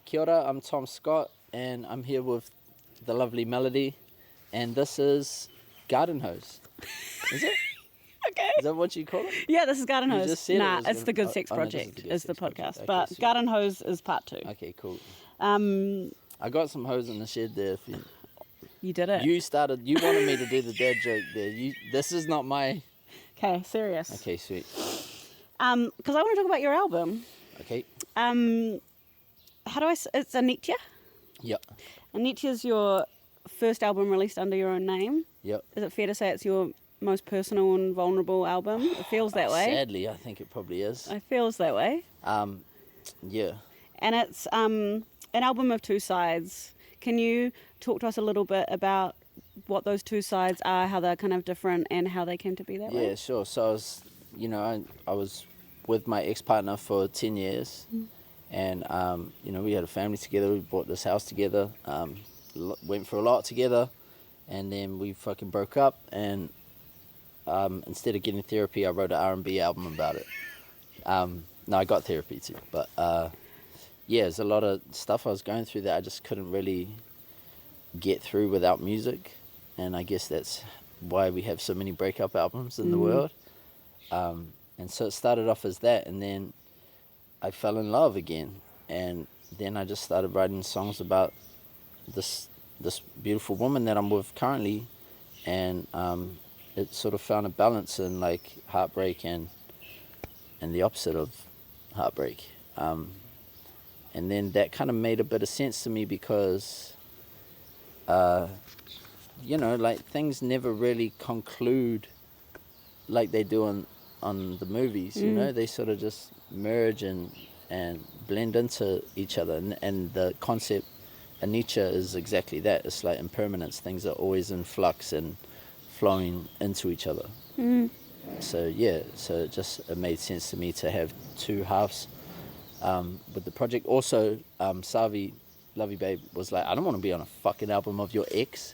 Kia ora, I'm Tom Scott, and I'm here with the lovely Melody, and this is Garden Hose. Is it? Okay. Is that what you call it? Yeah, this is Garden You Hose. just said Nah, it was it's the Good Sex no, Project, is the Project. podcast. Okay, But sweet. Garden Hose is part 2. Okay, cool. Um, I got some hose in the shed there. If you did it. you wanted me to do the dad joke there. This is not my... Okay, serious. Okay, sweet. Because I want to talk about your album. Okay. It's Anitya? Yep. Anitya's your first album released under your own name. Yep. Is it fair to say it's your most personal and vulnerable album? It feels that way. Sadly, I think it probably is. It feels that way. Yeah. And it's an album of 2 sides. Can you talk to us a little bit about what those 2 sides are, how they're kind of different, and how they came to be that way? Yeah, sure. So I was with my ex-partner for 10 years, and we had a family together. We bought this house together, went for a lot together, and then we fucking broke up. And instead of getting therapy, I wrote an R&B album about it. No, I got therapy too, but there's a lot of stuff I was going through that I just couldn't really get through without music, and I guess that's why we have so many breakup albums in the world. And so it started off as that, and then I fell in love again, and then I just started writing songs about this beautiful woman that I'm with currently, and it sort of found a balance in like heartbreak and the opposite of heartbreak. And then that kind of made a bit of sense to me because, like things never really conclude like they do on the movies, they sort of just merge and blend into each other. And the concept, Anitya, is exactly that. It's like impermanence. Things are always in flux and flowing into each other. So it made sense to me to have 2 halves with the project. Also, Savi, Lovey Babe, was like, I don't want to be on a fucking album of your ex.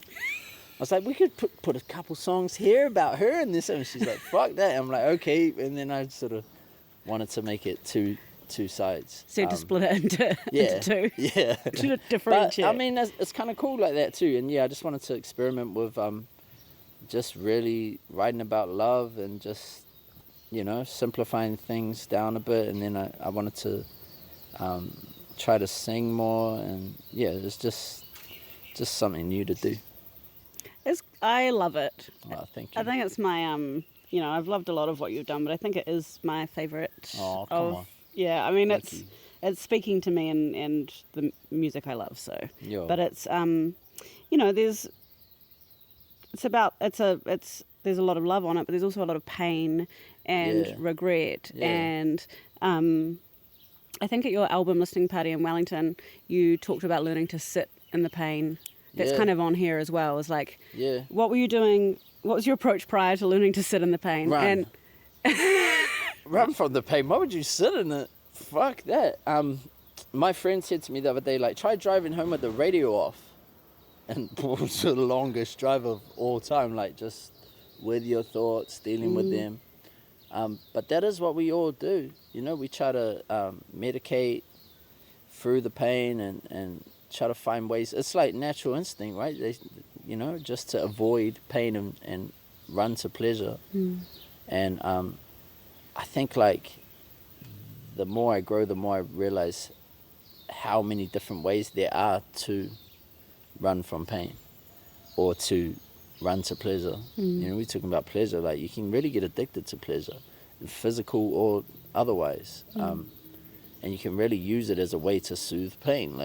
I was like, we could put a couple songs here about her and this, and she's like, fuck that. I'm like, okay. And then I sort of wanted to make it two sides. So to split it into 2. Yeah. To differentiate. But, I mean, it's kind of cool like that too. And I just wanted to experiment with just really writing about love and just, simplifying things down a bit. And then I wanted to try to sing more, and it's just something new to do. I love it. Oh, thank you. I think it's my I've loved a lot of what you've done, but I think it is my favourite. Oh, come on. Yeah, I mean, Thank you. it's speaking to me and the music I love. So, Yeah. But it's there's a lot of love on it, but there's also a lot of pain and regret. Yeah. And I think at your album listening party in Wellington, you talked about learning to sit in the pain. That's kind of on here as well. It's like, what were you doing? What was your approach prior to learning to sit in the pain? Run. Run from the pain. Why would you sit in it? Fuck that. My friend said to me the other day, like, try driving home with the radio off. And it was the longest drive of all time, like just with your thoughts, dealing with them. But that is what we all do. We try to medicate through the pain and try to find ways. It's like natural instinct, right? Just to avoid pain and run to pleasure. And I think like the more I grow, the more I realize how many different ways there are to run from pain or to run to pleasure. We're talking about pleasure. Like, you can really get addicted to pleasure, physical or otherwise. And you can really use it as a way to soothe pain.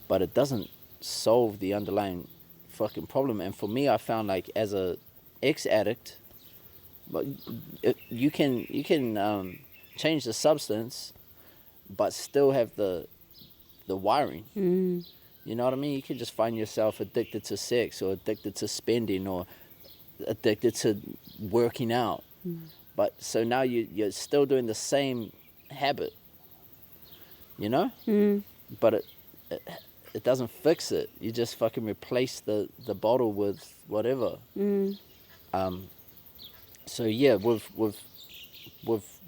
But it doesn't solve the underlying fucking problem. And for me, I found like as a ex-addict, but you can change the substance, but still have the wiring. You know what I mean? You can just find yourself addicted to sex or addicted to spending or addicted to working out. But so now you're still doing the same habit, But it doesn't fix it. You just fucking replace the bottle with whatever. So yeah, with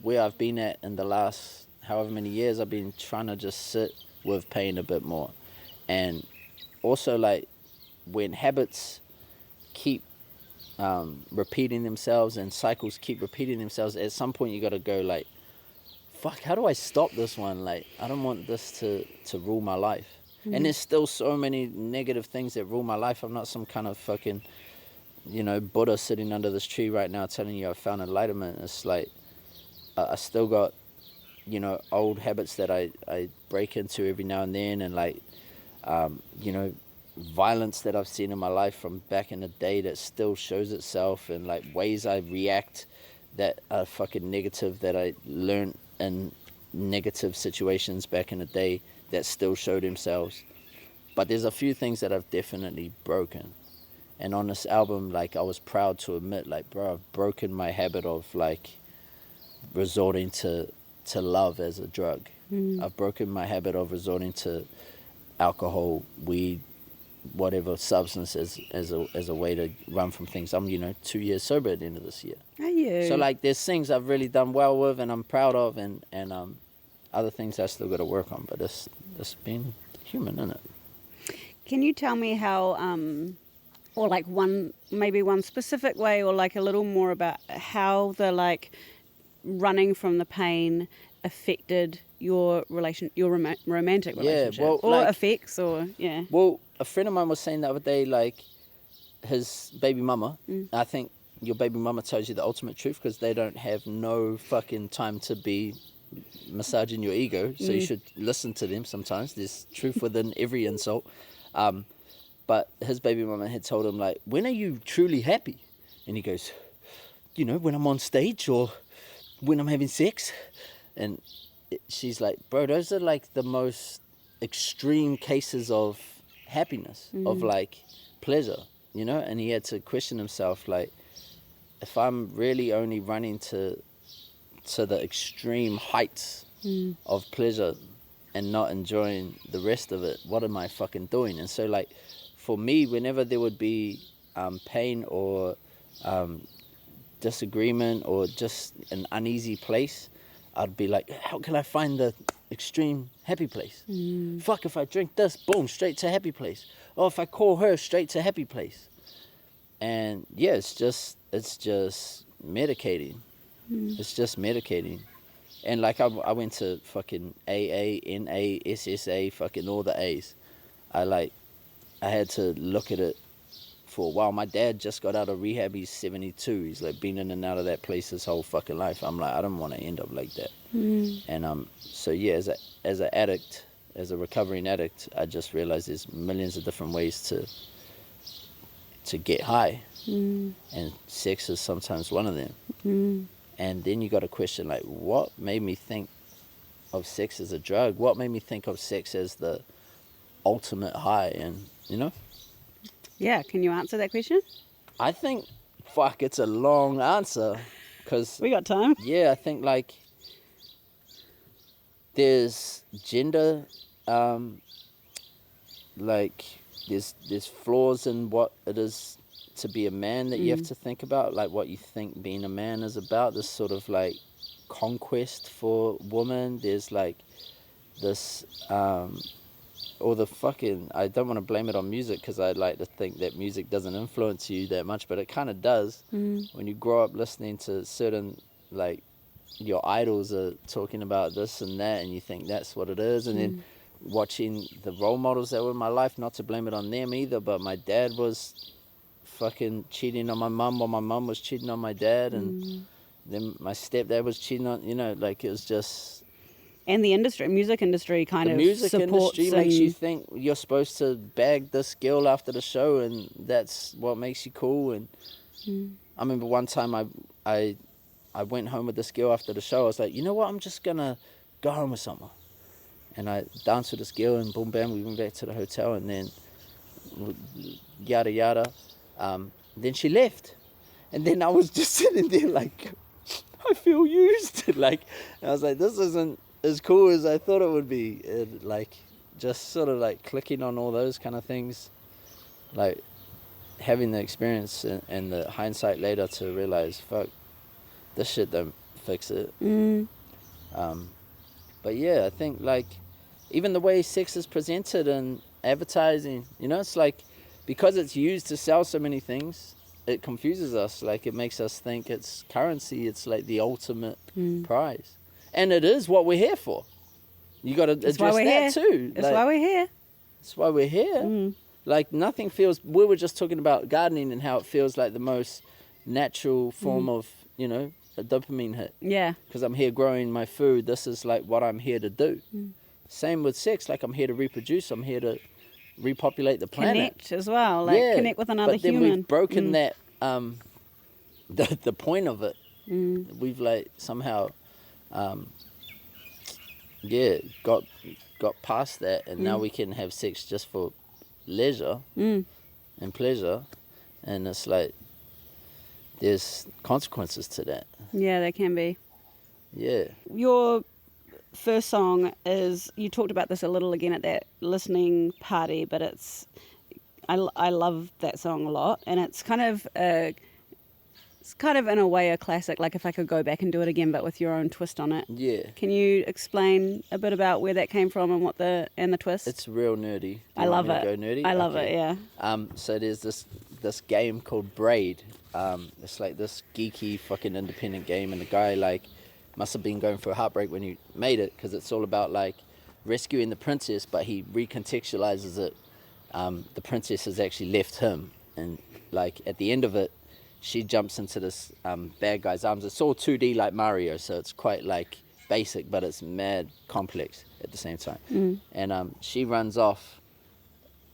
where I've been at in the last however many years, I've been trying to just sit with pain a bit more. And also, like, when habits keep repeating themselves and cycles keep repeating themselves, at some point you got to go like, fuck, how do I stop this one? Like, I don't want this to rule my life. And there's still so many negative things that rule my life. I'm not some kind of fucking, Buddha sitting under this tree right now telling you I found enlightenment. It's like, I still got, old habits that I break into every now and then, and like, violence that I've seen in my life from back in the day that still shows itself, and like ways I react that are fucking negative that I learned in negative situations back in the day that still show themselves. But there's a few things that I've definitely broken. And on this album, like, I was proud to admit, like, bro, I've broken my habit of like resorting to love as a drug. I've broken my habit of resorting to alcohol, weed, whatever substance as a way to run from things. I'm 2 years sober at the end of this year. Are you? So like, there's things I've really done well with and I'm proud of, and other things I still got to work on. But it's being human, isn't it? Can you tell me how, or like one specific way, or like a little more about how the like running from the pain affected your romantic relationship, well, or like, effects, or yeah. Well, a friend of mine was saying the other day, like, his baby mama, I think your baby mama tells you the ultimate truth, because they don't have no fucking time to be massaging your ego, so you should listen to them sometimes. There's truth within every insult. But his baby mama had told him, like, when are you truly happy? And he goes, when I'm on stage or when I'm having sex. And she's like, bro, those are like the most extreme cases of happiness, of like pleasure, and he had to question himself, like, if I'm really only running to the extreme heights of pleasure and not enjoying the rest of it, what am I fucking doing? And so, like, for me, whenever there would be pain or disagreement or just an uneasy place, I'd be like, how can I find the extreme happy place? Fuck, if I drink this, boom, straight to happy place. Or if I call her, straight to happy place. And yeah, it's just medicating. It's just medicating. And like, I went to fucking AA, NA, SSA, fucking all the A's. I had to look at it for a while. My dad just got out of rehab. He's 72. He's like been in and out of that place his whole fucking life. I'm like, I don't want to end up like that. And so yeah, as an addict, as a recovering addict, I just realized there's millions of different ways to get high, and sex is sometimes one of them. And then you got to question, like, what made me think of sex as a drug? What made me think of sex as the ultimate high? And Yeah, can you answer that question? I think, fuck, it's a long answer, because we got time. Yeah, I think like there's gender, like there's flaws in what it is to be a man that you have to think about, like what you think being a man is about, this sort of like conquest for woman. There's like this or the fucking, I don't want to blame it on music, because I like to think that music doesn't influence you that much, but it kind of does. When you grow up listening to certain, like, your idols are talking about this and that, and you think that's what it is. And then watching the role models that were in my life, not to blame it on them either, but my dad was fucking cheating on my mum while my mum was cheating on my dad, and then my stepdad was cheating on, like, it was just... And the music industry kind of supports. The music industry makes you think you're supposed to bag this girl after the show, and that's what makes you cool. And I remember one time I went home with this girl after the show. I was like, you know what? I'm just going to go home with someone. And I danced with this girl, and boom, bam, we went back to the hotel, and then yada, yada. Then she left. And then I was just sitting there like, I feel used. Like, and I was like, this isn't as cool as I thought it would be. It, like, just sort of like clicking on all those kind of things. Like, having the experience and the hindsight later to realize, fuck, this shit don't fix it. But yeah, I think like even the way sex is presented in advertising, you know, it's like, because it's used to sell so many things, it confuses us. Like, it makes us think it's currency. It's like the ultimate prize. And it is what we're here for. You got to address that too. That's why we're here. That's why we're here. Like, nothing feels, we were just talking about gardening and how it feels like the most natural form of, you know, a dopamine hit. Yeah. Because I'm here growing my food. This is like what I'm here to do. Same with sex. Like, I'm here to reproduce. I'm here to repopulate the planet. Connect as well. Like, connect with another human. But then we've broken that, the point of it. We've like somehow, got past that, and now we can have sex just for leisure and pleasure, and it's like there's consequences to that. Yeah, there can be. Yeah. Your first song is, you talked about this a little again at that listening party, but it's, I love that song a lot, and it's kind of in a way a classic, like if I could go back and do it again, but with your own twist on it. Yeah. Can you explain a bit about where that came from and what the twist? It's real nerdy. I love it. Go nerdy? I love it, yeah. So there's this game called Braid. It's like this geeky fucking independent game, and the guy like must have been going through a heartbreak when he made it, because it's all about like rescuing the princess, but he recontextualizes it. The princess has actually left him, and like at the end of it, she jumps into this bad guy's arms. It's all 2D like Mario, so it's quite like basic, but it's mad complex at the same time. And she runs off.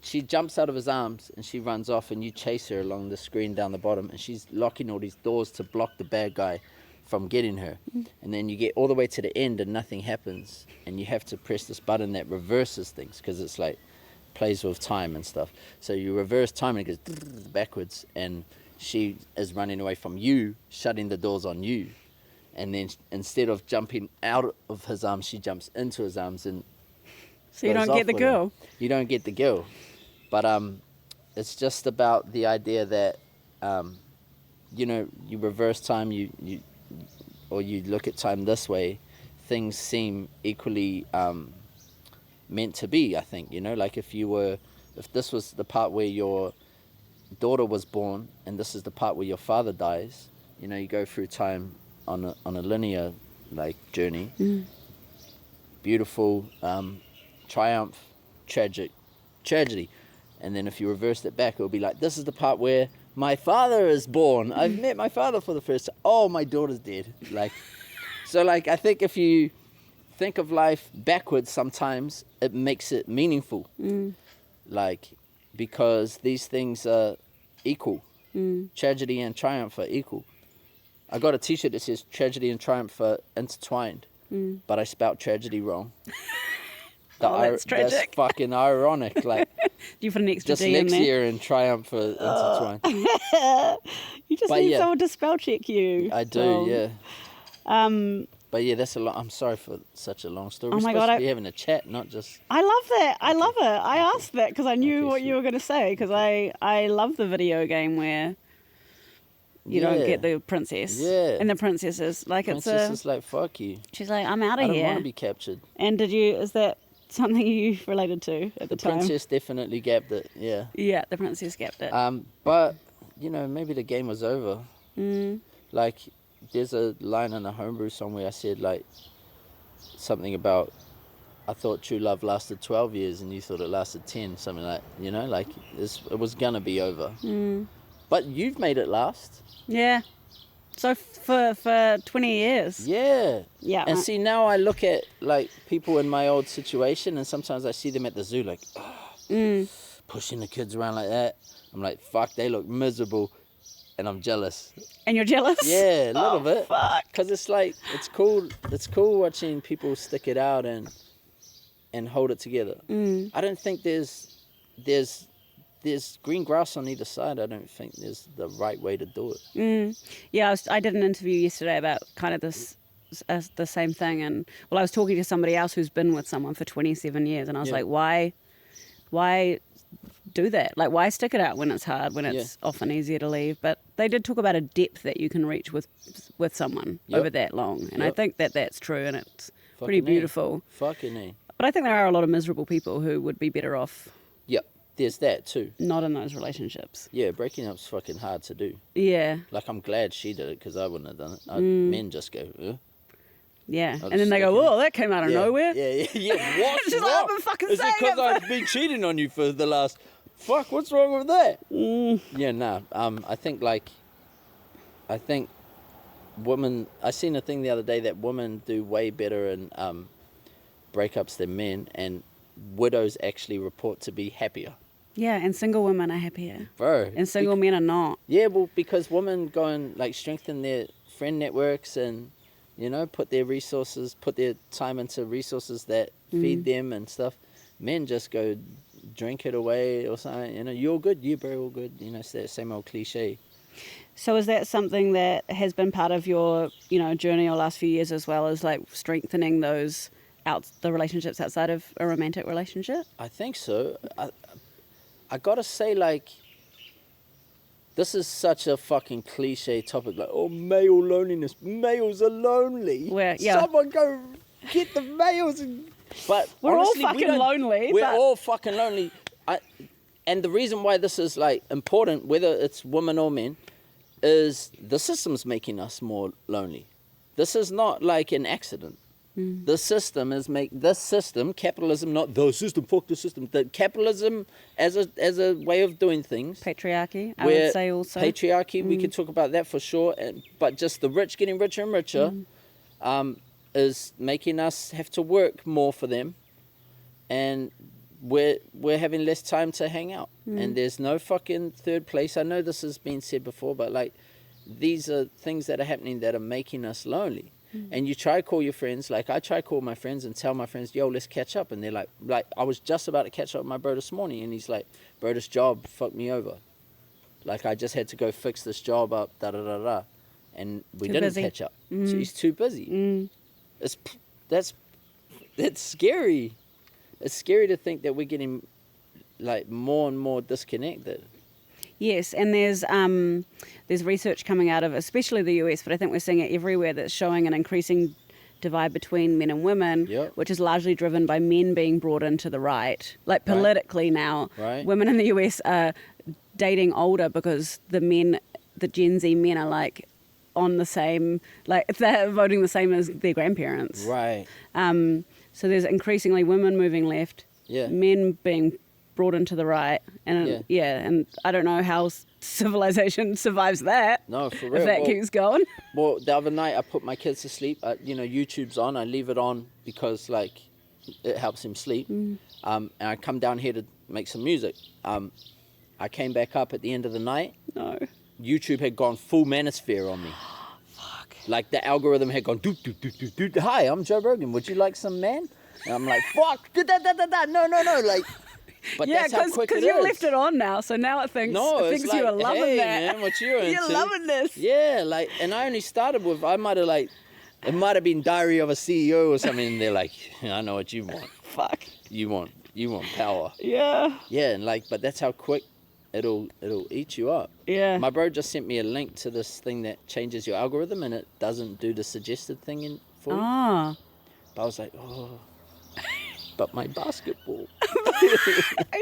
She jumps out of his arms and she runs off, and you chase her along the screen down the bottom, and she's locking all these doors to block the bad guy from getting her. And then you get all the way to the end and nothing happens, and you have to press this button that reverses things, because it's like plays with time and stuff. So you reverse time and it goes backwards, and she is running away from you, shutting the doors on you. And then instead of jumping out of his arms, she jumps into his arms, and so you don't get the girl. You don't get the girl. But it's just about the idea that you know, you reverse time, you or you look at time this way, things seem equally meant to be, I think, you know, like if this was the part where your daughter was born and this is the part where your father dies, you know, you go through time on a linear like journey. Beautiful, triumph, tragedy. And then if you reversed it back, it would be like, this is the part where my father is born. I've met my father for the first time. Oh, my daughter's dead. Like, so like, I think if you think of life backwards sometimes, it makes it meaningful. Like, because these things are equal. Tragedy and triumph are equal. I got a t-shirt that says tragedy and triumph are intertwined, but I spelled tragedy wrong. That's tragic. That's fucking ironic. Like, Do you put an extra D in there? Dyslexia and triumph are intertwined. You just need someone to spell check you. I do, yeah. But yeah, that's a lot. I'm sorry for such a long story. Oh my We're supposed God, to be having a chat, not just. I love that. I love it. I asked that because I knew what you were going to say, because I love the video game where you don't get the princess. Yeah. And the princess is like, Princess is like, fuck you. She's like, I'm out of here. I don't want to be captured. And is that something you related to at the time? The princess definitely gapped it, yeah. Yeah, the princess gapped it. But, you know, maybe the game was over. Like, there's a line in a homebrew somewhere I said, like, something about, I thought true love lasted 12 years and you thought it lasted 10, something like, you know, like, it was going to be over. But you've made it last. Yeah. So for 20 years. Yeah. Yeah. And see, now I look at, like, people in my old situation, and sometimes I see them at the zoo, like, pushing the kids around like that. I'm like, fuck, they look miserable. And I'm jealous. And you're jealous? Yeah, a little bit. Fuck. Because it's like, it's cool watching people stick it out and hold it together. I don't think there's green grass on either side. I don't think there's the right way to do it. Yeah, I did an interview yesterday about kind of this, the same thing. And, well, I was talking to somebody else who's been with someone for 27 years. And I was like, why do that? Like, why stick it out when it's hard, when it's often easier to leave? But they did talk about a depth that you can reach with someone over that long. And I think that that's true, and it's pretty beautiful. Fucking But I think there are a lot of miserable people who would be better off Yep, there's that too. not in those relationships. Yeah, breaking up's fucking hard to do. Yeah. Like, I'm glad she did it because I wouldn't have done it. Men just go, Yeah. I'll And then they go, whoa, that came out of nowhere. Yeah. What's She's like, wrong? I've been fucking Is saying it because I've been cheating on you for the last... Fuck, what's wrong with that? Yeah, nah. I think women... I seen a thing the other day that women do way better in breakups than men, and widows actually report to be happier. Yeah, and single women are happier. Bro. And single men are not. Yeah, well, because women go and like strengthen their friend networks and, you know, put their time into resources that feed them and stuff. Men just go drink it away or something. You know, you're good, you bro, all good. You know, it's that same old cliche. So is that something that has been part of your, journey or last few years as well, as like strengthening the relationships outside of a romantic relationship? I think so. I gotta say, like, this is such a fucking cliche topic. Like, oh, male loneliness. Males are lonely. Someone go get the males. But we're honestly, all fucking lonely. We're all fucking lonely. And the reason why this is like important, whether it's women or men, is the system's making us more lonely. This is not like an accident. The system capitalism, not the system, fuck the system. The capitalism as a way of doing things. Patriarchy, I would say also. Patriarchy, we could talk about that for sure. But just the rich getting richer and richer is making us have to work more for them. And we're having less time to hang out. And there's no fucking third place. I know this has been said before, but like these are things that are happening that are making us lonely. And you try to call your friends, like I try to call my friends and tell my friends, yo, let's catch up. And they're like I was just about to catch up with my bro this morning, and he's like, bro, this job fucked me over. Like I just had to go fix this job up, da-da-da-da. And we didn't catch up. So he's too busy. That's scary. It's scary to think that we're getting like more and more disconnected. Yes, and there's research coming out of especially the US, but I think we're seeing it everywhere, that's showing an increasing divide between men and women, which is largely driven by men being brought into the right. Like politically now, women in the US are dating older because the Gen Z men are like on the same, like they're voting the same as their grandparents. Right. So there's increasingly women moving left, men being brought into the right, and and I don't know how civilization survives that. No, for real. If that keeps going. Well, the other night I put my kids to sleep. YouTube's on. I leave it on because like it helps him sleep. And I come down here to make some music. I came back up at the end of the night. No. YouTube had gone full manosphere on me. Fuck. Like the algorithm had gone, hi, I'm Joe Rogan. Would you like some man? And I'm like, fuck, no, like. But yeah, because you left it on now, so now it thinks like, you are loving hey, that. Man, what you into? You're loving this. Yeah, like, and I only started with, it might have been Diary of a CEO or something, and they're like, I know what you want. Fuck. You want power. Yeah. Yeah, and like, but that's how quick it'll eat you up. Yeah. My bro just sent me a link to this thing that changes your algorithm, and it doesn't do the suggested thing for you. Ah. But I was like, oh. But my basketball.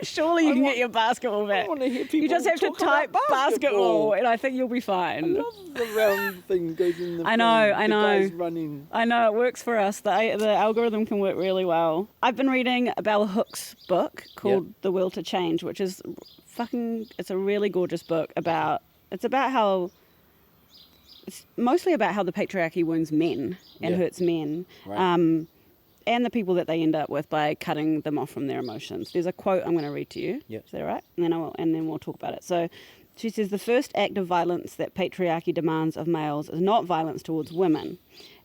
Surely you can get your basketball back. I want to hear people. You just have to type basketball, and I think you'll be fine. I love the round thing goes in the I know. Guys running. I know, it works for us. The algorithm can work really well. I've been reading Bell Hooks' book called The Will to Change, which is it's a really gorgeous book it's mostly about how the patriarchy wounds men and hurts men. Right. And the people that they end up with by cutting them off from their emotions. There's a quote I'm going to read to you. Yep. Is that all right? And then we'll talk about it. So she says, the first act of violence that patriarchy demands of males is not violence towards women.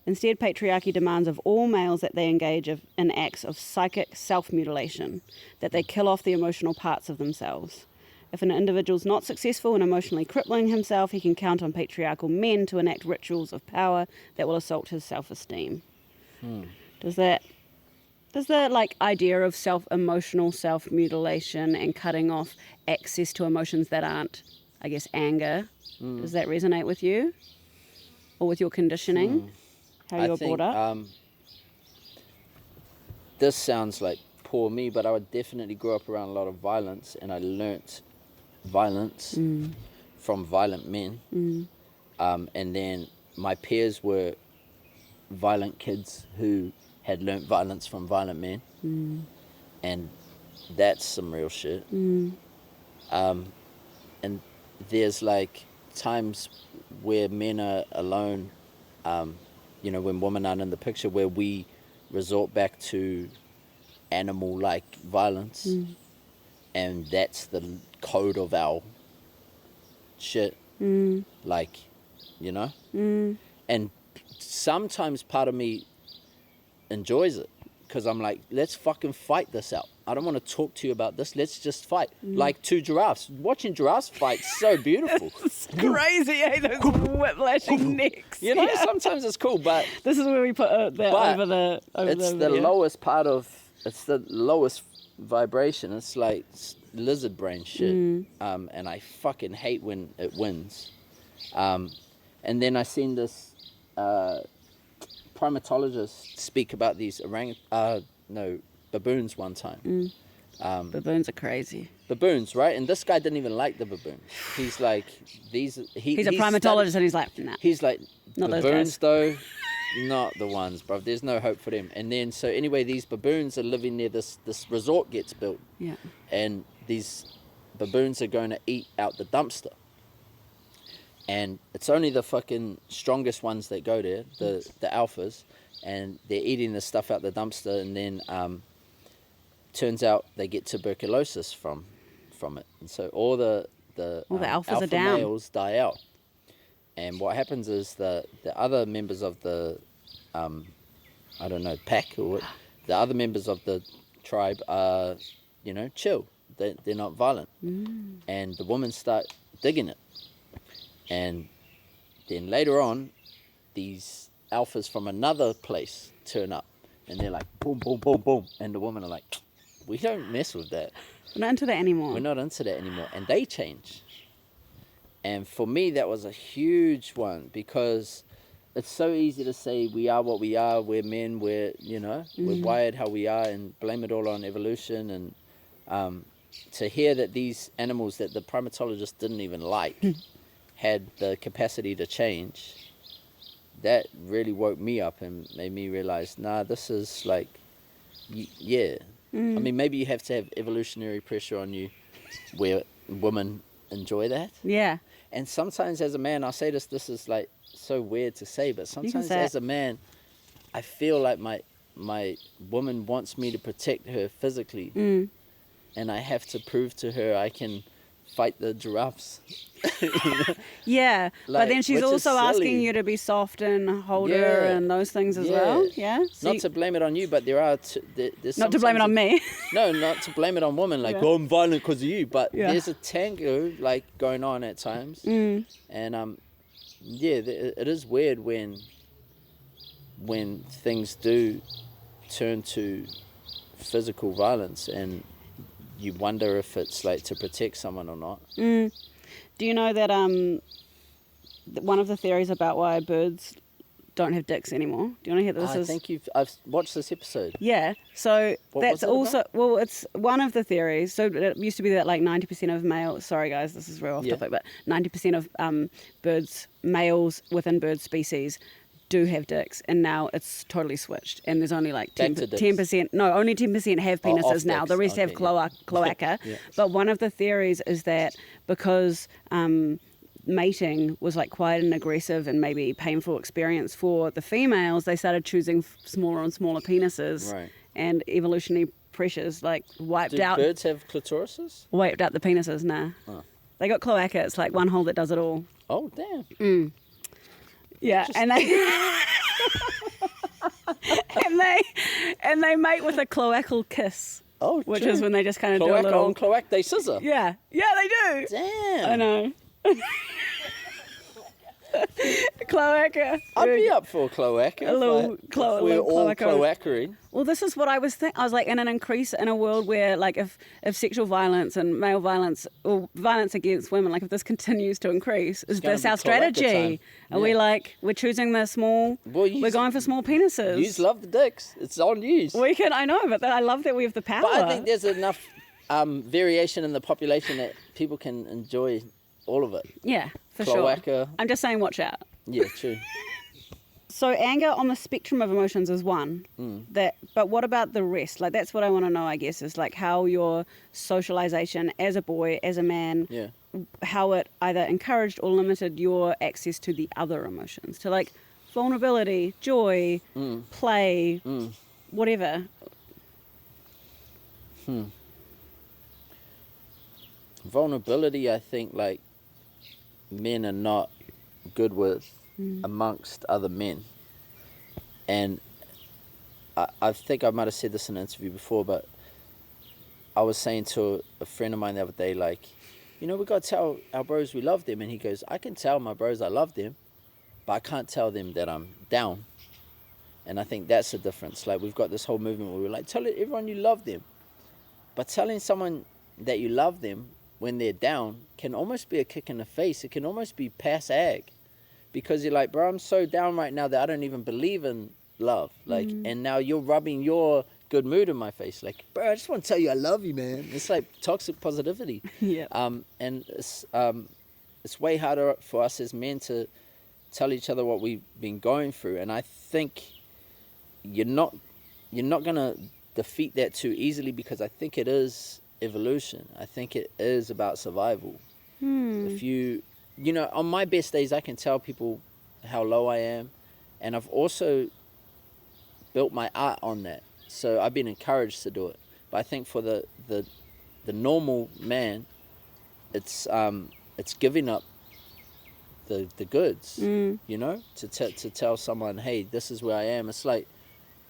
Instead, patriarchy demands of all males that they engage in acts of psychic self-mutilation, that they kill off the emotional parts of themselves. If an individual's not successful in emotionally crippling himself, he can count on patriarchal men to enact rituals of power that will assault his self-esteem. Does the like idea of emotional self-mutilation and cutting off access to emotions that aren't, I guess, anger, does that resonate with you? Or with your conditioning? How you were brought up? this sounds like poor me, but I would definitely grew up around a lot of violence, and I learnt violence from violent men. And then my peers were violent kids who had learnt violence from violent men. And that's some real shit. And there's like times where men are alone, you know, when women aren't in the picture, where we resort back to animal-like violence. And that's the code of our shit. Like, you know? And sometimes part of me enjoys it, because I'm like, let's fucking fight this out. I don't want to talk to you about this. Let's just fight. Like two giraffes. Watching giraffes fight is so beautiful. It's crazy, eh? Those whiplashing necks. You know, sometimes it's cool, but this is where we put that over the it's the lowest part of, it's the lowest vibration. It's like lizard brain shit. And I fucking hate when it wins. And then I seen this primatologist speak about these baboons one time. Baboons are crazy. Baboons, right? And this guy didn't even like the baboons. He's like, he's a primatologist, and he's like, nah. He's like, not baboons though, not the ones, bro. There's no hope for them. And then, so anyway, these baboons are living near this resort gets built. Yeah. And these baboons are going to eat out the dumpster. And it's only the fucking strongest ones that go there, the alphas, and they're eating the stuff out the dumpster, and then turns out they get tuberculosis from it. And so all the alphas alpha are down. males die out. And what happens is the other members of the, I don't know, pack, or what, the other members of the tribe are, you know, chill. They're not violent. And the women start digging it. And then later on, these alphas from another place turn up, and they're like, boom, boom, boom, boom. And the women are like, we don't mess with that. We're not into that anymore. We're not into that anymore. And they change. And for me, that was a huge one, because it's so easy to say we are what we are, we're men, we're wired how we are, and blame it all on evolution. And to hear that these animals that the primatologist didn't even like had the capacity to change, that really woke me up and made me realize, nah, this is like, yeah. I mean, maybe you have to have evolutionary pressure on you where women enjoy that. Yeah. And sometimes as a man, I'll say this is like so weird to say, but sometimes as a man, I feel like my woman wants me to protect her physically. And I have to prove to her I can fight the giraffes. Yeah, but then she's also asking you to be soft and hold her and those things as well. Yeah, not to blame it on you, but there are there's not to blame it on me. No, not to blame it on women. Like, oh, I'm violent because of you. But there's a tango like going on at times, and it is weird when things do turn to physical violence, and you wonder if it's like to protect someone or not. Do you know that one of the theories about why birds don't have dicks anymore? Do you want to hear this? I think I've watched this episode. Yeah. So that's also about? Well, it's one of the theories. So it used to be that like 90% of males. Sorry guys, this is real off topic, but 90% of birds, males within bird species, do have dicks, and now it's totally switched, and there's only like 10%. No, only 10% have penises now. The rest have cloaca. But one of the theories is that because mating was like quite an aggressive and maybe painful experience for the females, they started choosing smaller and smaller penises, and evolutionary pressures like wiped out. Do birds have clitorises? Wiped out the penises. Nah, they got cloaca. It's like one hole that does it all. Oh damn. Yeah, and they mate with a cloacal kiss. Oh, which is when they just kind of do a little on cloac, they scissor. Yeah, they do. Damn. I know. Cloaca. I'd be up for a cloaca. A little if we're all cloaca. cloacering. Well, this is what I was thinking. I was like, in an increase in a world where, like, if sexual violence and male violence or violence against women, like, if this continues to increase, is this our strategy? Are we like, we're choosing the small, we're going for small penises? You love the dicks. It's on you. We can, I know, but I love that we have the power. But I think there's enough variation in the population that people can enjoy all of it. Yeah, for Cloaca. sure. I'm just saying, watch out. Yeah, true. So anger on the spectrum of emotions is one. But what about the rest? Like, that's what I want to know, I guess, is like how your socialization as a boy, as a man, how it either encouraged or limited your access to the other emotions, to like vulnerability, joy, play, whatever. Vulnerability, I think, like, men are not good with amongst other men. And I think I might have said this in an interview before, but I was saying to a friend of mine the other day, like, you know, we got to tell our bros we love them. And he goes, I can tell my bros I love them, but I can't tell them that I'm down. And I think that's the difference. Like, we've got this whole movement where we're like, tell everyone you love them. But telling someone that you love them when they're down can almost be a kick in the face. It can almost be pass ag. Because you're like, bro, I'm so down right now that I don't even believe in love. Like, and now you're rubbing your good mood in my face. Like, bro, I just want to tell you I love you, man. It's like toxic positivity. Yeah. And it's way harder for us as men to tell each other what we've been going through. And I think you're not gonna defeat that too easily, because I think it is evolution. I think it is about survival. If you know, on my best days, I can tell people how low I am. And I've also built my art on that. So I've been encouraged to do it. But I think for the normal man, it's giving up the goods, you know, to tell someone, hey, this is where I am. It's like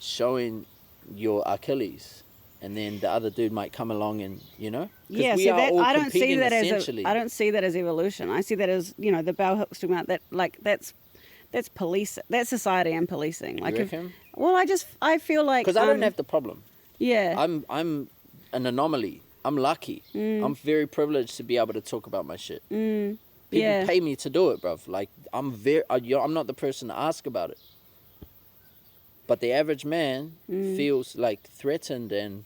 showing your Achilles. And then the other dude might come along and, you know? Yeah, so that, I don't see that as evolution. I see that as, you know, the bell hooks talking about that, like, that's police, that's society and policing. Like, you reckon? I feel like, because I don't have the problem. Yeah. I'm an anomaly. I'm lucky. I'm very privileged to be able to talk about my shit. People pay me to do it, bruv. Like, I'm not the person to ask about it. But the average man feels like threatened, and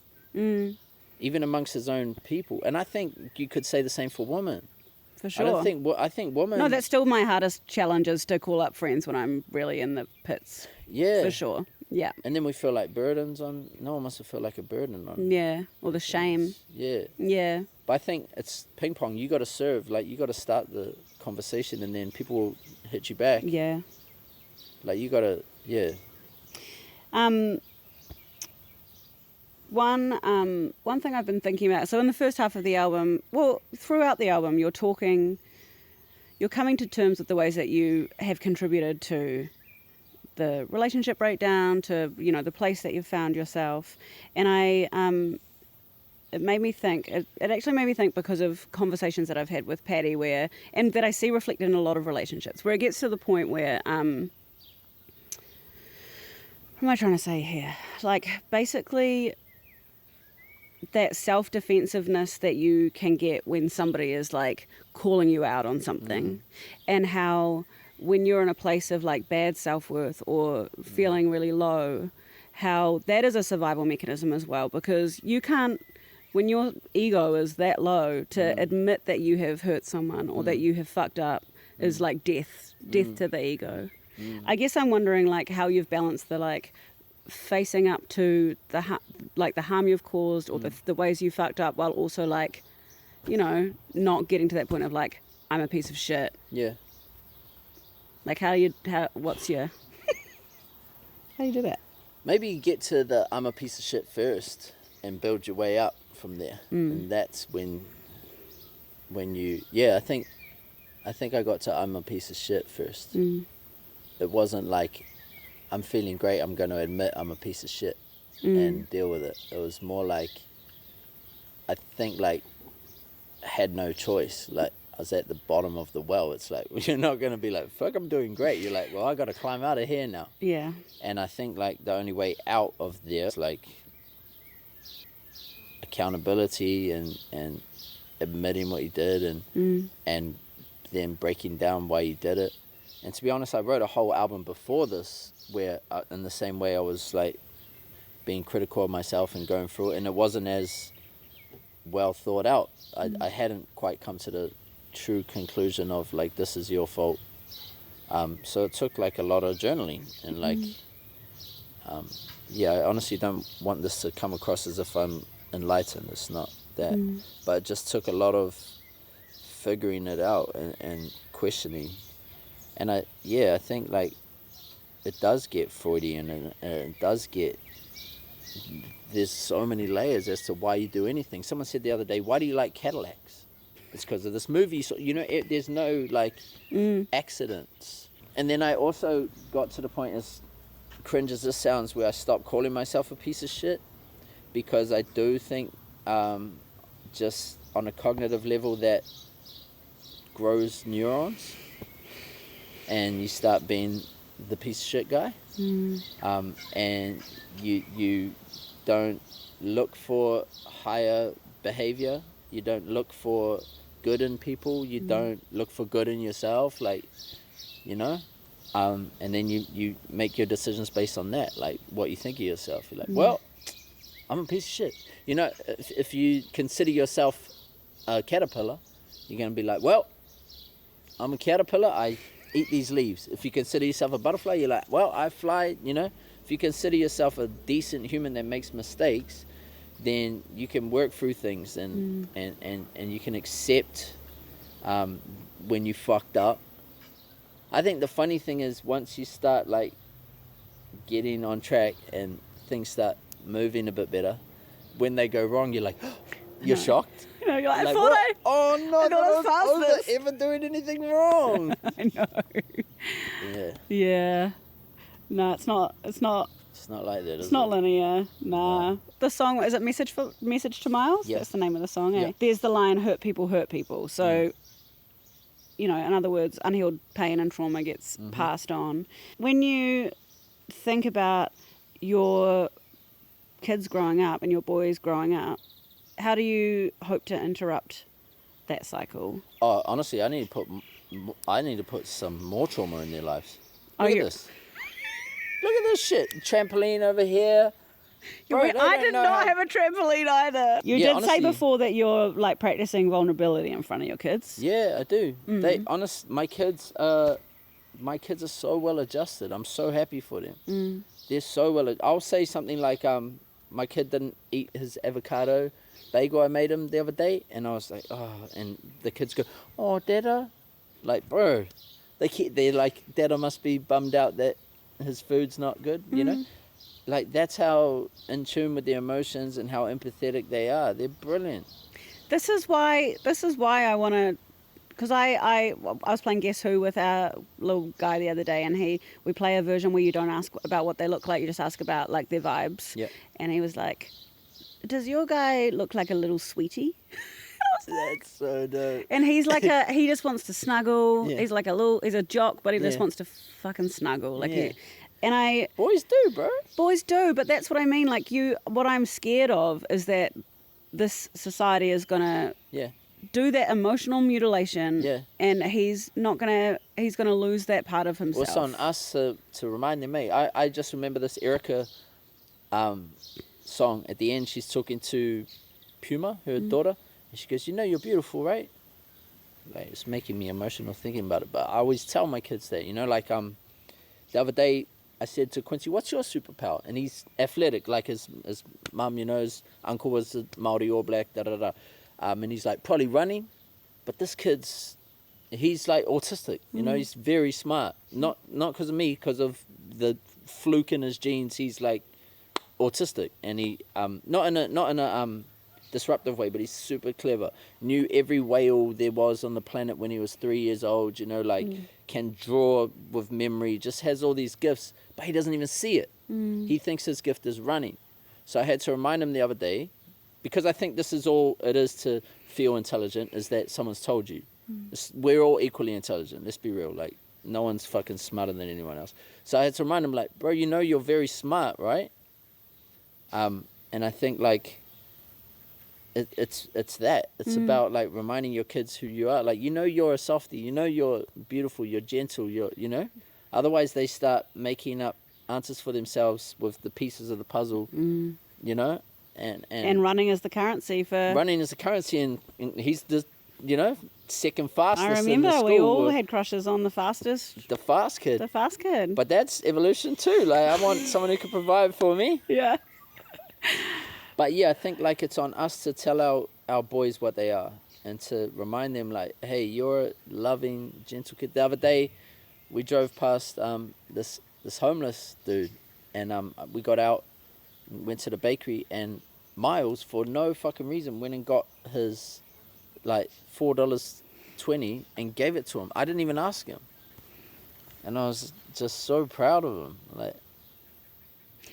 even amongst his own people. And I think you could say the same for women. For sure. I think women... No, that's still my hardest challenge, is to call up friends when I'm really in the pits. Yeah. For sure. Yeah. And then we feel like burdens on... No one wants to feel like a burden on... Yeah. Or the shame. Yeah. Yeah. But I think it's ping pong. You got to serve. Like, you got to start the conversation, and then people will hit you back. Yeah. Like, you got to... Yeah. One thing I've been thinking about, so in the first half of the album, well, throughout the album, you're coming to terms with the ways that you have contributed to the relationship breakdown, to, you know, the place that you've found yourself. And it made me think, it actually made me think because of conversations that I've had with Patty and that I see reflected in a lot of relationships, where it gets to the point where, what am I trying to say here? Like, basically, that self-defensiveness that you can get when somebody is, like, calling you out on something. And how when you're in a place of, like, bad self-worth or feeling really low, how that is a survival mechanism as well. Because you can't, when your ego is that low, to admit that you have hurt someone or that you have fucked up is like death to the ego. I guess I'm wondering, like, how you've balanced the, like, facing up to the harm you've caused or the ways you fucked up, while also, like, you know, not getting to that point of, like, I'm a piece of shit. Yeah. Like, how do you do that? Maybe you get to the I'm a piece of shit first and build your way up from there. And that's when you, I think I got to I'm a piece of shit first. It wasn't like, I'm feeling great, I'm going to admit I'm a piece of shit and deal with it. It was more like, I think, like, I had no choice. Like, I was at the bottom of the well. It's like, you're not going to be like, fuck, I'm doing great. You're like, well, I got to climb out of here now. Yeah. And I think like the only way out of there is like accountability and admitting what you did and then breaking down why you did it. And to be honest, I wrote a whole album before this where in the same way I was like being critical of myself and going through it, and it wasn't as well thought out. I hadn't quite come to the true conclusion of like, this is your fault. So it took like a lot of journaling and like I honestly don't want this to come across as if I'm enlightened. It's not that. But it just took a lot of figuring it out and questioning. And I think like it does get Freudian and it does get, there's so many layers as to why you do anything. Someone said the other day, why do you like Cadillacs? It's because of this movie. So, you know, there's no like accidents. And then I also got to the point, as cringe as this sounds, where I stopped calling myself a piece of shit, because I do think just on a cognitive level that grows neurons and you start being the piece of shit guy. And you don't look for higher behavior. You don't look for good in people. You don't look for good in yourself, like, you know. And then you make your decisions based on that, like what you think of yourself. You're like, well, I'm a piece of shit. You know, if you consider yourself a caterpillar, you're going to be like, well, I'm a caterpillar, I eat these leaves. If you consider yourself a butterfly, you're like, well, I fly, you know. If you consider yourself a decent human that makes mistakes, then you can work through things and you can accept when you fucked up. I think the funny thing is, once you start like getting on track and things start moving a bit better, when they go wrong, you're like, you're shocked. You know, you're like, I like, thought what? Oh no, I got as fast I was as ever doing anything wrong. I know. Yeah. No, it's not It's not like that, it's not linear. Nah. No. The song, is it Message to Miles? Yeah. That's the name of the song, eh? Yeah. There's the line, hurt people hurt people. So, you know, in other words, unhealed pain and trauma gets passed on. When you think about your kids growing up and your boys growing up, how do you hope to interrupt that cycle? Oh, honestly, I need to put some more trauma in their lives. Look at this. Look at this shit. Trampoline over here. Bro, I did not have a trampoline either. You did honestly, say before that you're like practicing vulnerability in front of your kids. Yeah, I do. My kids are so well adjusted. I'm so happy for them. They're so well. I'll say something like, my kid didn't eat his avocado bagel I made him the other day, and I was like, oh, and the kids go, oh, Dada, like, bro, they're like, Dada must be bummed out that his food's not good, you know? Like, that's how in tune with their emotions and how empathetic they are. They're brilliant. This is why I want to, because I was playing Guess Who with our little guy the other day, and we play a version where you don't ask about what they look like, you just ask about like their vibes. Yep. And he was like, does your guy look like a little sweetie? That's so dope. And he's like he just wants to snuggle. Yeah. He's a jock, but he just Yeah. wants to fucking snuggle. Like, Yeah. Boys do, bro. Boys do, but that's what I mean. Like, what I'm scared of is that this society is gonna do that emotional mutilation, and he's gonna lose that part of himself. Well, it's on us to remind them, mate. I just remember this Erica song. At the end, she's talking to Puma, her daughter, and she goes, you know, you're beautiful, right? Like, it's making me emotional thinking about it, but I always tell my kids that, you know, like, the other day, I said to Quincy, what's your superpower? And he's athletic, like his mum, you know, his uncle was a Māori All Black, da-da-da. And he's like, probably running. But this he's like autistic, you know, he's very smart. Not because of me, because of the fluke in his genes. He's like autistic. And he, not in a disruptive way, but he's super clever. Knew every whale there was on the planet when he was 3 years old, you know, like can draw with memory, just has all these gifts, but he doesn't even see it. He thinks his gift is running. So I had to remind him the other day, because I think this is all it is to feel intelligent, is that someone's told you. We're all equally intelligent. Let's be real. Like, no one's fucking smarter than anyone else. So I had to remind him, like, bro, you know you're very smart, right? And I think, like, it's that. It's about, like, reminding your kids who you are. Like, you know you're a softie. You know you're beautiful. You're gentle. You know? Otherwise, they start making up answers for themselves with the pieces of the puzzle, you know? And running is the currency for... Running is the currency, and he's the, you know, second fastest I in the remember school. we all had crushes on the fastest. The fast kid. The fast kid. But that's evolution too. Like, I want someone who can provide for me. Yeah. But yeah, I think, like, it's on us to tell our boys what they are and to remind them, like, hey, you're a loving, gentle kid. The other day, we drove past this homeless dude, and we got out, went to the bakery, and Miles, for no fucking reason, went and got his, like, $4.20 and gave it to him. I didn't even ask him. And I was just so proud of him. Like,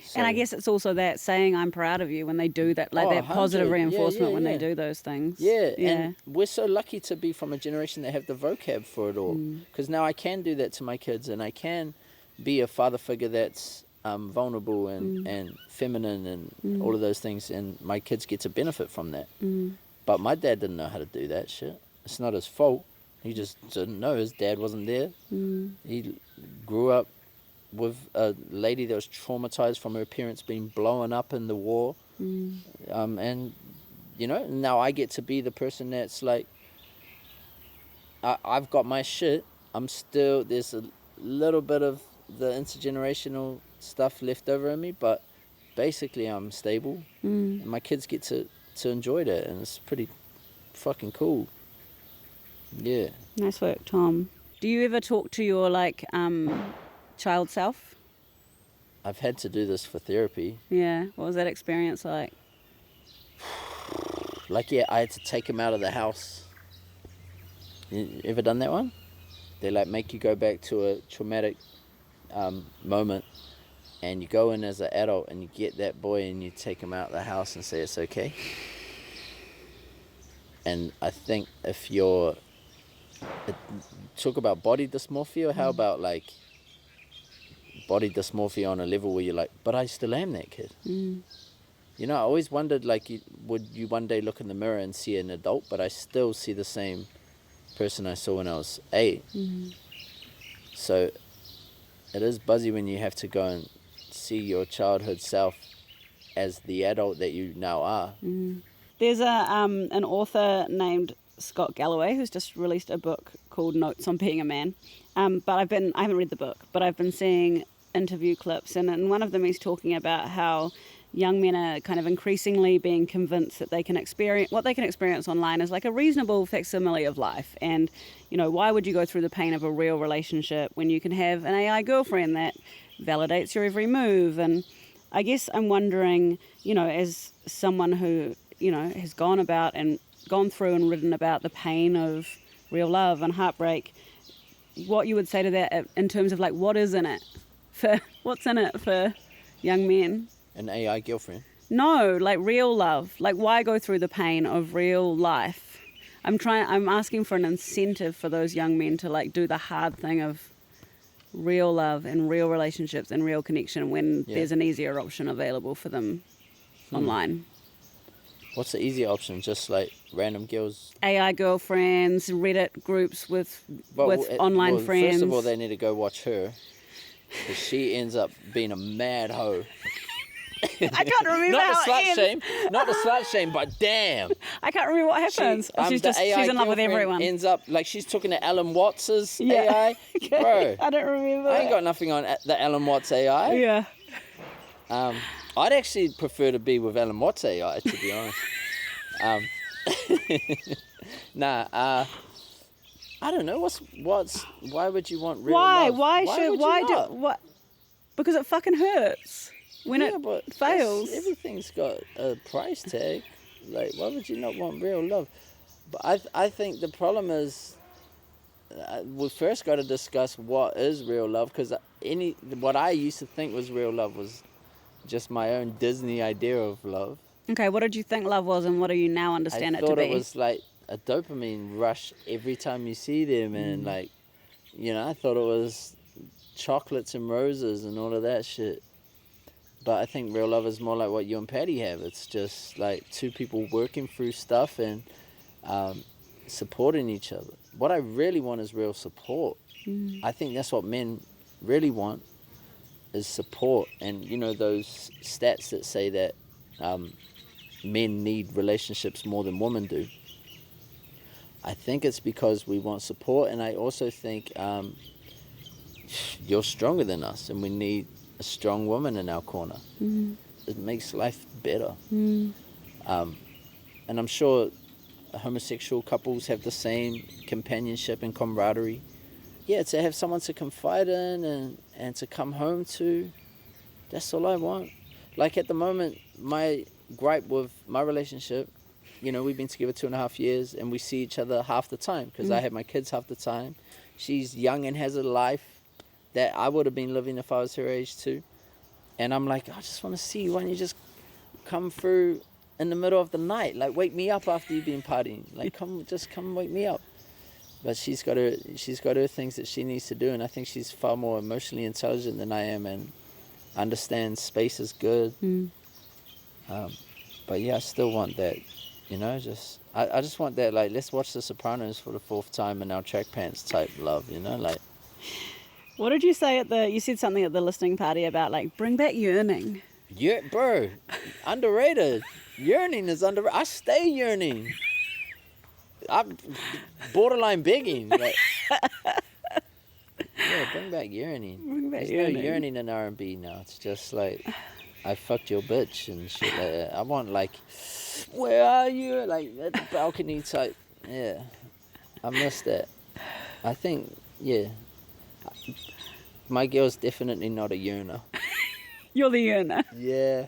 so. And I guess it's also that saying I'm proud of you when they do that, like that positive reinforcement when they do those things. Yeah, and we're so lucky to be from a generation that have the vocab for it all. Because now I can do that to my kids, and I can be a father figure that's vulnerable and feminine and all of those things, and my kids get to benefit from that. But my dad didn't know how to do that shit. It's not his fault. He just didn't know. His dad wasn't there. He grew up with a lady that was traumatized from her parents being blown up in the war. And, you know, now I get to be the person that's like, I've got my shit. I'm still, there's a little bit of the intergenerational stuff left over in me, but basically I'm stable. And my kids get to enjoy that, and it's pretty fucking cool. Yeah. Nice work, Tom. Do you ever talk to your, like, child self? I've had to do this for therapy. Yeah. What was that experience like? Like, yeah, I had to take him out of the house. You ever done that one? They, like, make you go back to a traumatic moment, and you go in as an adult and you get that boy and you take him out of the house and say it's okay. And I think if you're... talk about body dysmorphia, or how about, like, body dysmorphia on a level where you're like, but I still am that kid. You know, I always wondered, like, would you one day look in the mirror and see an adult, but I still see the same person I saw when I was 8. So it is buzzy when you have to go and see your childhood self as the adult that you now are. There's an author named Scott Galloway who's just released a book called Notes on Being a Man. But I haven't read the book, but I've been seeing interview clips, and in one of them he's talking about how young men are kind of increasingly being convinced that they can experience what they can experience online is like a reasonable facsimile of life. And, you know, why would you go through the pain of a real relationship when you can have an AI girlfriend that validates your every move? And I guess I'm wondering, you know, as someone who, you know, has gone through and written about the pain of real love and heartbreak, what you would say to that in terms of, like, what's in it for young men? An AI girlfriend? No, like real love. Like, why go through the pain of real life? I'm asking for an incentive for those young men to, like, do the hard thing of real love and real relationships and real connection when there's an easier option available for them online. What's the easier option? Just, like, random girls? AI girlfriends, Reddit groups with online friends. First of all, they need to go watch her, because she ends up being a mad hoe. I can't remember Not the how slut it shame, not the slut shame, but damn. I can't remember what happens. She's in love with everyone. Ends up like she's talking to Alan Watts's AI. Bro, I don't remember. I ain't got nothing on the Alan Watts AI. Yeah. I'd actually prefer to be with Alan Watts AI, to be honest. I don't know. Why would you want real love? Why? Because it fucking hurts when it fails. Everything's got a price tag. Like, why would you not want real love? But I think the problem is we first got to discuss what is real love, because what I used to think was real love was just my own Disney idea of love. Okay, what did you think love was, and what do you now understand it to be? I thought it was like a dopamine rush every time you see them, and like, you know, I thought it was chocolates and roses and all of that shit. But I think real love is more like what you and Patty have. It's just like two people working through stuff and supporting each other. What I really want is real support. I think that's what men really want, is support. And you know those stats that say that men need relationships more than women do. I think it's because we want support, and I also think you're stronger than us, and we need a strong woman in our corner. It makes life better. And I'm sure homosexual couples have the same companionship and camaraderie. Yeah, to have someone to confide in and to come home to, that's all I want. Like at the moment, my gripe with my relationship, you know, we've been together 2.5 years and we see each other half the time because I have my kids half the time. She's young and has a life that I would have been living if I was her age too. And I'm like, I just want to see you. Why don't you just come through in the middle of the night? Like, wake me up after you've been partying. Like, come wake me up. But she's got her things that she needs to do, and I think she's far more emotionally intelligent than I am and understands space is good. But yeah, I still want that, you know, I just want that, like, let's watch The Sopranos for the 4th time in our track pants type love, you know, like. What did you say you said something at the listening party about, like, bring back yearning? Yeah, bro, underrated. Yearning is underrated. I stay yearning. I'm borderline begging. Like, yeah, bring back yearning. There's no yearning in R&B now. It's just like, I fucked your bitch and shit like that. I want, like, where are you? Like, at the balcony type. Yeah, I miss that. I think, yeah. My girl's definitely not a yearner. You're the yearner. Yeah.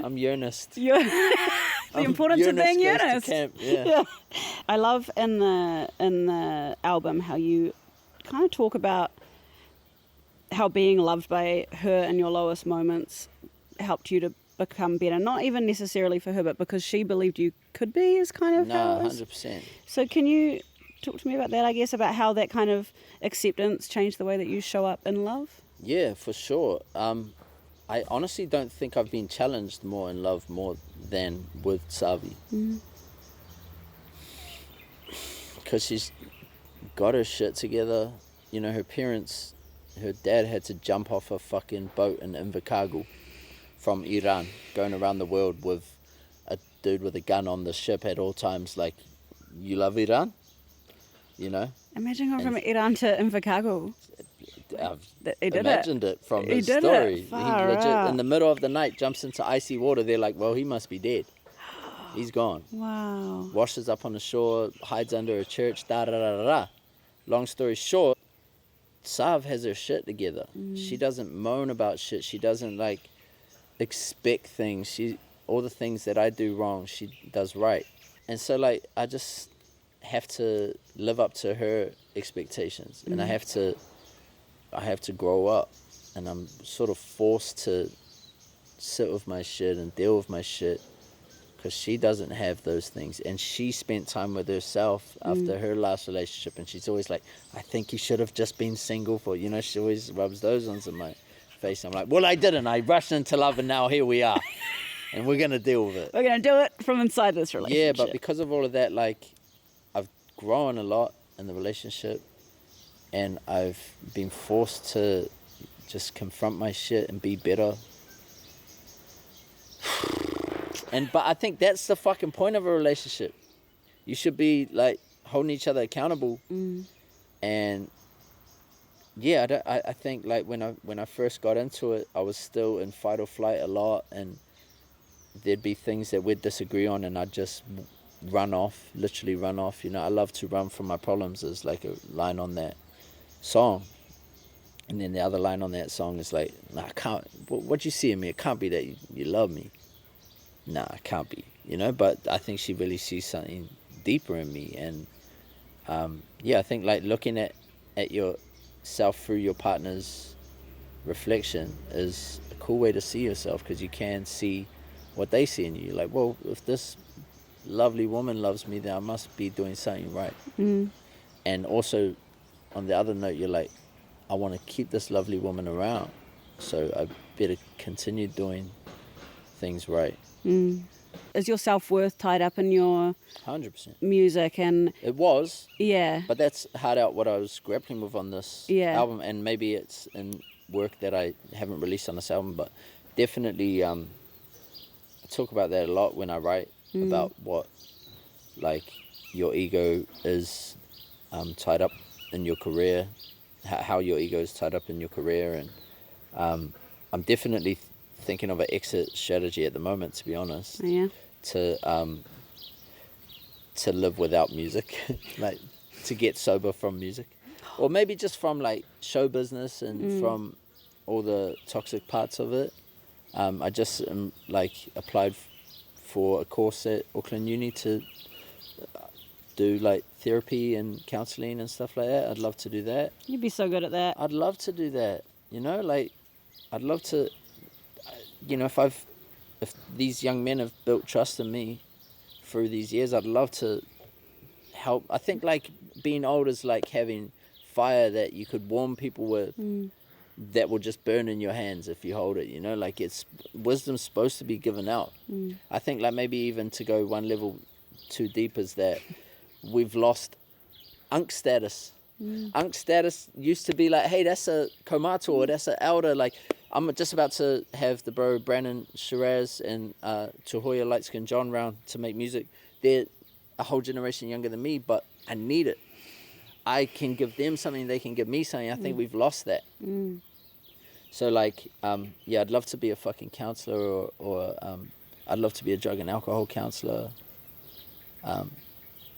I'm yearnist. You're the importance of being earnest. Yeah. I love in the album how you kind of talk about how being loved by her in your lowest moments helped you to become better. Not even necessarily for her, but because she believed you could be, is kind of how it is. 100%. So can you talk to me about that, I guess, about how that kind of acceptance changed the way that you show up in love? Yeah, for sure. I honestly don't think I've been challenged more in love more than with Savi. Because she's got her shit together. You know, her dad had to jump off a fucking boat in Invercargill from Iran, going around the world with a dude with a gun on the ship at all times, like, you love Iran? You know? Imagine going from Iran to Invercargill. I've imagined it from his story. He legit, in the middle of the night, jumps into icy water. They're like, well, he must be dead. He's gone. Wow. Washes up on the shore, hides under a church, da-da-da-da-da. Long story short, Sav has her shit together. She doesn't moan about shit. She doesn't, like, expect things. All the things that I do wrong, she does right. And so, like, I just have to live up to her expectations. And I have to grow up, and I'm sort of forced to sit with my shit and deal with my shit because she doesn't have those things, and she spent time with herself after her last relationship, and she's always like, I think you should have just been single for, you know, she always rubs those ones in my face. I'm like, well, I didn't. I rushed into love, and now here we are, and we're gonna deal with it. We're gonna do it from inside this relationship. Yeah, but because of all of that, like, I've grown a lot in the relationship. And I've been forced to just confront my shit and be better. But I think that's the fucking point of a relationship. You should be, like, holding each other accountable. And yeah, I think, like, when I first got into it, I was still in fight or flight a lot, and there'd be things that we'd disagree on, and I'd just literally run off. You know, I love to run from my problems, is like a line on that song. And then the other line on that song is like, nah, I can't, what you see in me, it can't be that you love me. Nah, it can't be, you know. But I think she really sees something deeper in me. And yeah, I think, like, looking at yourself through your partner's reflection is a cool way to see yourself, because you can see what they see in you. Like, well, if this lovely woman loves me, then I must be doing something right. And also, on the other note, you're like, I want to keep this lovely woman around, so I better continue doing things right. Is your self-worth tied up in your 100%. music? And it was, yeah, but that's hard out what I was grappling with on this album, and maybe it's in work that I haven't released on this album, but definitely I talk about that a lot when I write about what, like, your ego is tied up in your career, how your ego is tied up in your career, and I'm definitely thinking of an exit strategy at the moment, to be honest. To live without music, like to get sober from music, or maybe just from like show business and from all the toxic parts of it. I just applied for a course at Auckland Uni to do like therapy and counselling and stuff like that. I'd love to do that. You'd be so good at that. I'd love to do that. Like I'd love to. If these young men have built trust in me through these years, I'd love to help. I think like being old is like having fire that you could warm people with, that will just burn in your hands if you hold it. Like it's wisdom's supposed to be given out. I think like maybe even to go one level too deep is that we've lost unk status. Unk status used to be like, hey, that's a komato, or that's an elder. Like, I'm just about to have the bro Brandon Shiraz and Tuhoya Lightskin John round to make music. They're a whole generation younger than me, but I need it. I can give them something, they can give me something. I think we've lost that. So like, I'd love to be a fucking counselor, or I'd love to be a drug and alcohol counselor.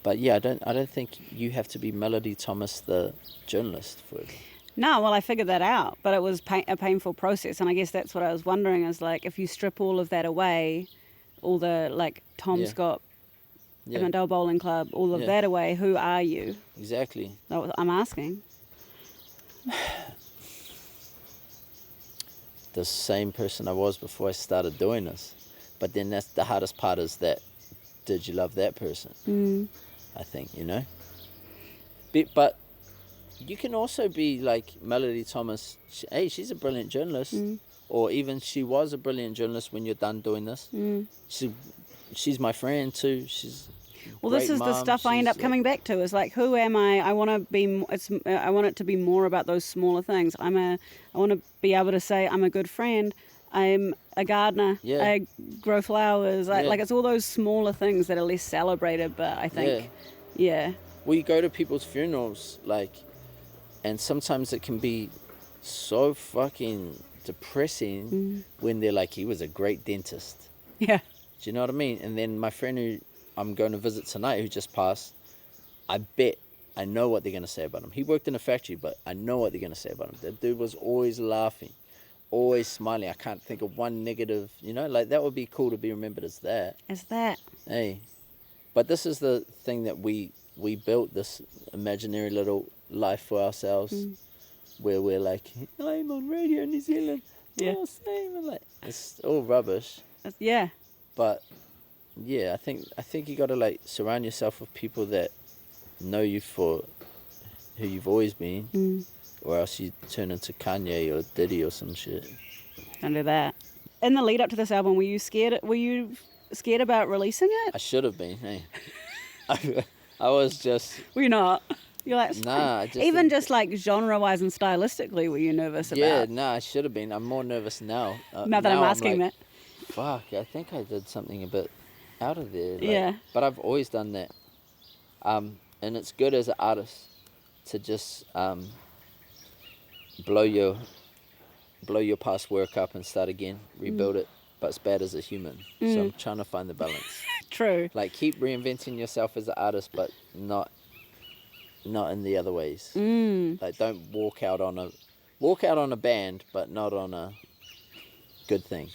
But yeah, I don't think you have to be Melody Thomas, the journalist, for it. No, well, I figured that out, but it was a painful process, and I guess that's what I was wondering is like, if you strip all of that away, all the like Tom Scott, Avondale Bowling Club, all of that away, who are you? Exactly. That's what I'm asking. The same person I was before I started doing this, but then that's the hardest part, is that did you love that person? I think, but you can also be like Melody Thomas. Hey, she's a brilliant journalist, or even she was a brilliant journalist when you're done doing this. She's my friend too. She's this is mom. The stuff I end up coming back to, is like, who am I? I want to be. I want it to be more about those smaller things. I want to be able to say I'm a good friend. I'm a gardener. I grow flowers. Like it's all those smaller things that are less celebrated. But I think, well, you go to people's funerals, like, and sometimes it can be so fucking depressing when they're like, he was a great dentist. Yeah. Do you know what I mean? And then my friend who I'm going to visit tonight, who just passed, I bet I know what they're going to say about him. He worked in a factory, but I know what they're going to say about him. That dude was always laughing, always smiling. I can't think of one negative, like that would be cool to be remembered as that. As that. Hey. But this is the thing that we built, this imaginary little life for ourselves, where we're like, I'm on radio in New Zealand. Oh, same. And like, it's all rubbish. Yeah. But yeah, I think you got to like surround yourself with people that know you for who you've always been, or else you turn into Kanye or Diddy or some shit. Don't do that. In the lead up to this album, were you scared about releasing it? I should have been. Hey, I was just. Were you not? You're like, nah. Even just like genre-wise and stylistically, were you nervous about? Yeah, nah, I should have been. I'm more nervous now. Now that I'm asking that. Fuck, I think I did something a bit out of there. Like, but I've always done that. And it's good as an artist to just blow your past work up and start again, rebuild it. But it's bad as a human. So I'm trying to find the balance. True. Like, keep reinventing yourself as an artist, but not in the other ways. Like, don't walk out on a band, but not on a good thing.